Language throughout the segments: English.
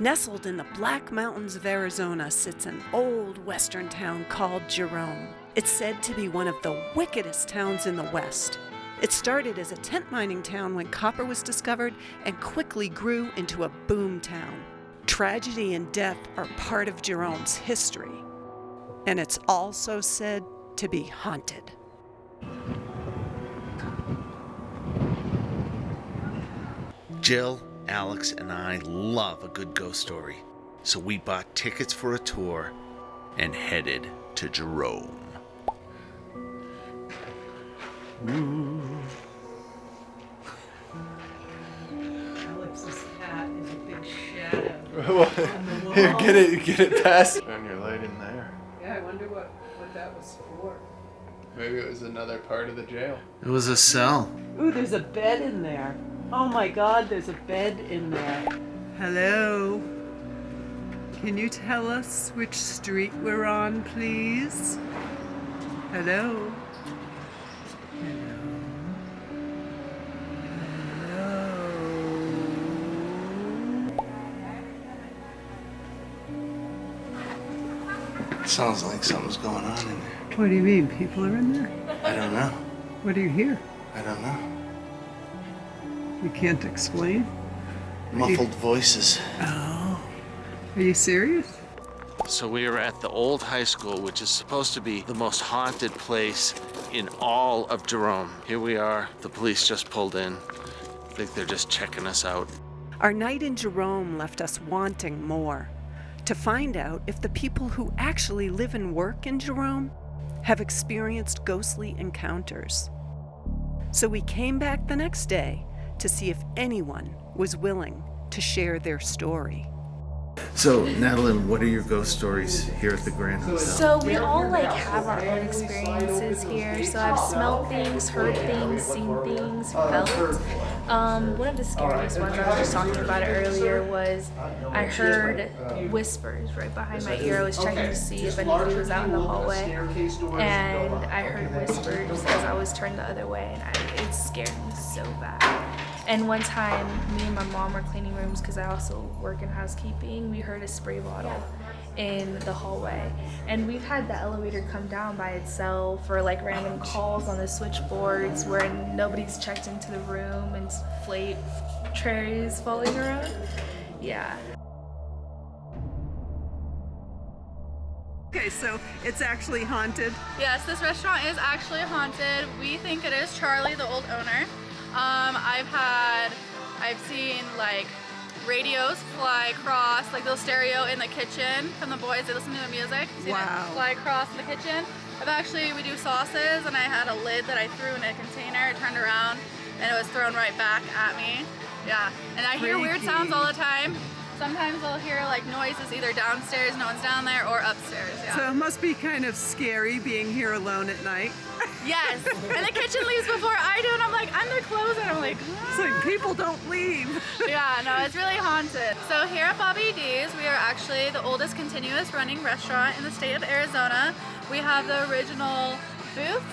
Nestled in the Black Mountains of Arizona sits an old western town called Jerome. It's said to be one of the wickedest towns in the West. It started as a tent mining town when copper was discovered and quickly grew into a boom town. Tragedy and death are part of Jerome's history, and it's also said to be haunted. Jill, Alex, and I love a good ghost story, so we bought tickets for a tour and headed to Jerome. Ooh. Alex's hat is a big shadow. Here, get it past. Turn your light in there. Yeah, I wonder what that was for. Maybe it was another part of the jail. It was a cell. Ooh, there's a bed in there. Oh my God, there's a bed in there. Hello? Can you tell us which street we're on, please? Hello? Sounds like something's going on in there. What do you mean? People are in there? I don't know. What do you hear? I don't know. You can't explain? Muffled voices. Oh. Are you serious? So we are at the old high school, which is supposed to be the most haunted place in all of Jerome. Here we are. The police just pulled in. I think they're just checking us out. Our night in Jerome left us wanting more. To find out if the people who actually live and work in Jerome have experienced ghostly encounters. So we came back the next day to see if anyone was willing to share their story. So, Natalie, what are your ghost stories here at the Grand Hotel? So we all have our own experiences here. So I've smelled things, heard things, seen things, felt. One of the scariest ones, I was just talking about it earlier, was I heard whispers right behind my ear. I was checking to see if anybody was out in the hallway, and I heard whispers as I was turned the other way, and it scared me so bad. And one time, me and my mom were cleaning rooms because I also work in housekeeping. We heard a spray bottle in the hallway. And we've had the elevator come down by itself, or random calls on the switchboards where nobody's checked into the room and plate trays falling around. Yeah. Okay, so it's actually haunted. Yes, this restaurant is actually haunted. We think it is Charlie, the old owner. I've seen radios fly across, they'll stereo in the kitchen from the boys. They listen to the music. Wow. It fly across in the kitchen. We do sauces, and I had a lid that I threw in a container. It turned around, and it was thrown right back at me. Yeah, and I hear weird sounds all the time. Sometimes I'll hear noises either downstairs, no one's down there, or upstairs. Yeah. So it must be kind of scary being here alone at night. Yes, and the kitchen leaves before I do, and I'm I'm gonna close it. I'm It's like people don't leave. Yeah, no, it's really haunted. So here at Bobby D's, we are actually the oldest continuous running restaurant in the state of Arizona. We have the original booths,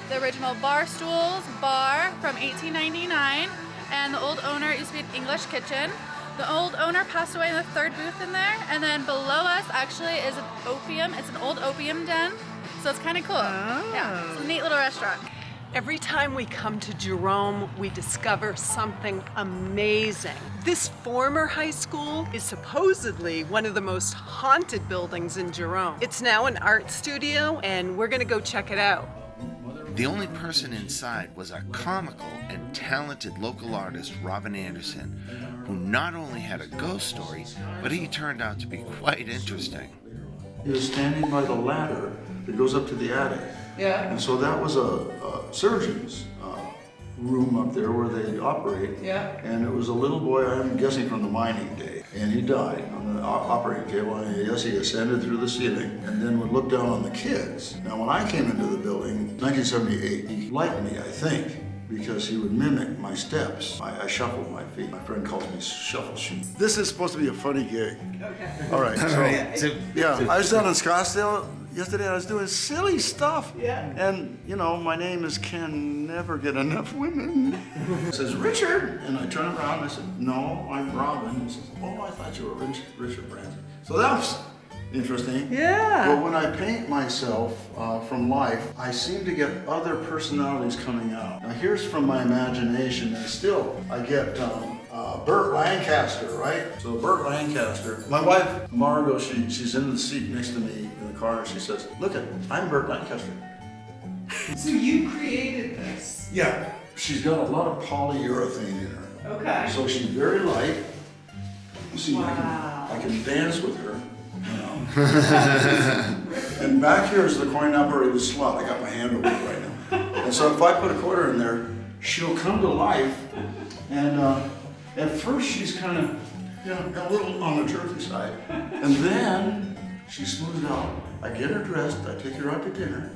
the original bar stools, bar from 1899, and the old owner used to be an English kitchen. The old owner passed away in the third booth in there, and then below us actually is an opium. It's an old opium den, so it's kind of cool. Oh. Yeah, it's a neat little restaurant. Every time we come to Jerome, we discover something amazing. This former high school is supposedly one of the most haunted buildings in Jerome. It's now an art studio, and we're gonna go check it out. The only person inside was our comical and talented local artist, Robin Anderson, who not only had a ghost story, but he turned out to be quite interesting. He was standing by the ladder that goes up to the attic. Yeah. And so that was a surgeon's room up there where they operate. Yeah. And it was a little boy, I'm guessing from the mining day. And he died on the operating table, and he ascended through the ceiling and then would look down on the kids. Now, when I came into the building, 1978, he liked me, I think, because he would mimic my steps. I shuffled my feet. My friend calls me shuffle shoe. This is supposed to be a funny gig. Okay. All right. So, yeah, I was down in Scottsdale Yesterday I was doing silly stuff. Yeah. And, you know, my name is Can Never Get Enough Women. It says, Richard. And I turn around and I said, no, I'm Robin. He says, oh, I thought you were Richard Branson. So that was interesting. Yeah. But when I paint myself from life, I seem to get other personalities coming out. Now here's from my imagination, and still I get Burt Lancaster, right? So Burt Lancaster, my wife Margot, she's in the seat next to me in the car, and she says, look it, I'm Burt Lancaster. So you created this? Yeah, she's got a lot of polyurethane in her. Okay. So she's very light. You see, Wow. I can dance with her. You know. And back here is the coin-operated slot. I got my hand over it right now. And so if I put a quarter in there, she'll come to life. And at first she's kind of, you know, a little on the jerky side. And then she smooths out. I get her dressed, I take her out to dinner,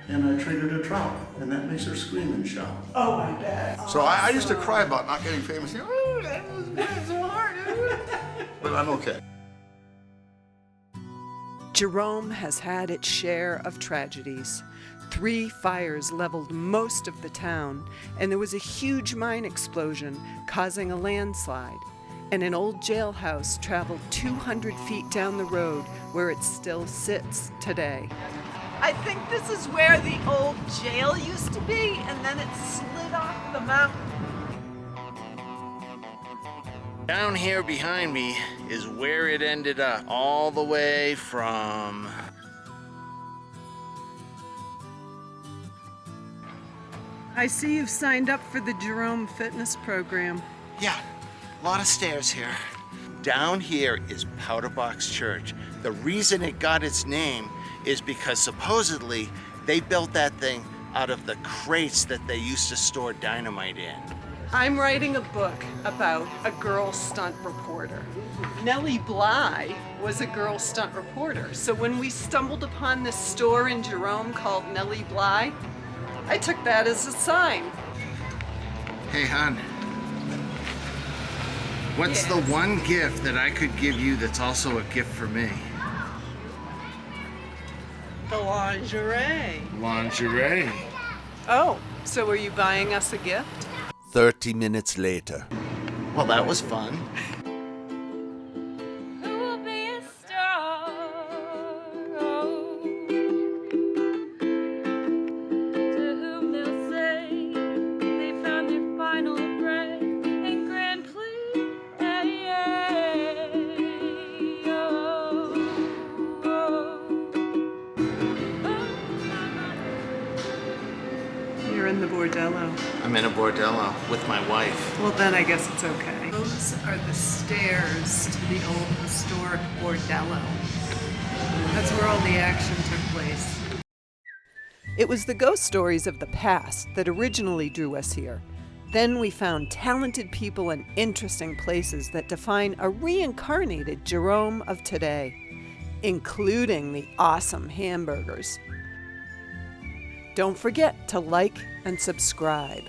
and I treat her to trout. And that makes her scream and shout. Oh, I bet. So I used to cry about not getting famous. You know, oh, that was so hard. But I'm okay. Jerome has had its share of tragedies. 3 fires leveled most of the town, and there was a huge mine explosion causing a landslide. And an old jailhouse traveled 200 feet down the road where it still sits today. I think this is where the old jail used to be, and then it slid off the mountain. Down here behind me is where it ended up, all the way from... I see you've signed up for the Jerome Fitness program. Yeah, a lot of stairs here. Down here is Powder Box Church. The reason it got its name is because supposedly they built that thing out of the crates that they used to store dynamite in. I'm writing a book about a girl stunt reporter. Nellie Bly was a girl stunt reporter. So when we stumbled upon this store in Jerome called Nellie Bly, I took that as a sign. Hey, hon. What's the one gift that I could give you that's also a gift for me? The lingerie. Lingerie. Oh, so are you buying us a gift? 30 minutes later. Well, that was fun. Who will be a star? To whom they'll say they found their final breath in Grand Prix. You're in the bordello. I'm in a bordello with my wife. Well, then I guess it's okay. Those are the stairs to the old historic bordello. That's where all the action took place. It was the ghost stories of the past that originally drew us here. Then we found talented people and interesting places that define a reincarnated Jerome of today, including the awesome hamburgers. Don't forget to like and subscribe.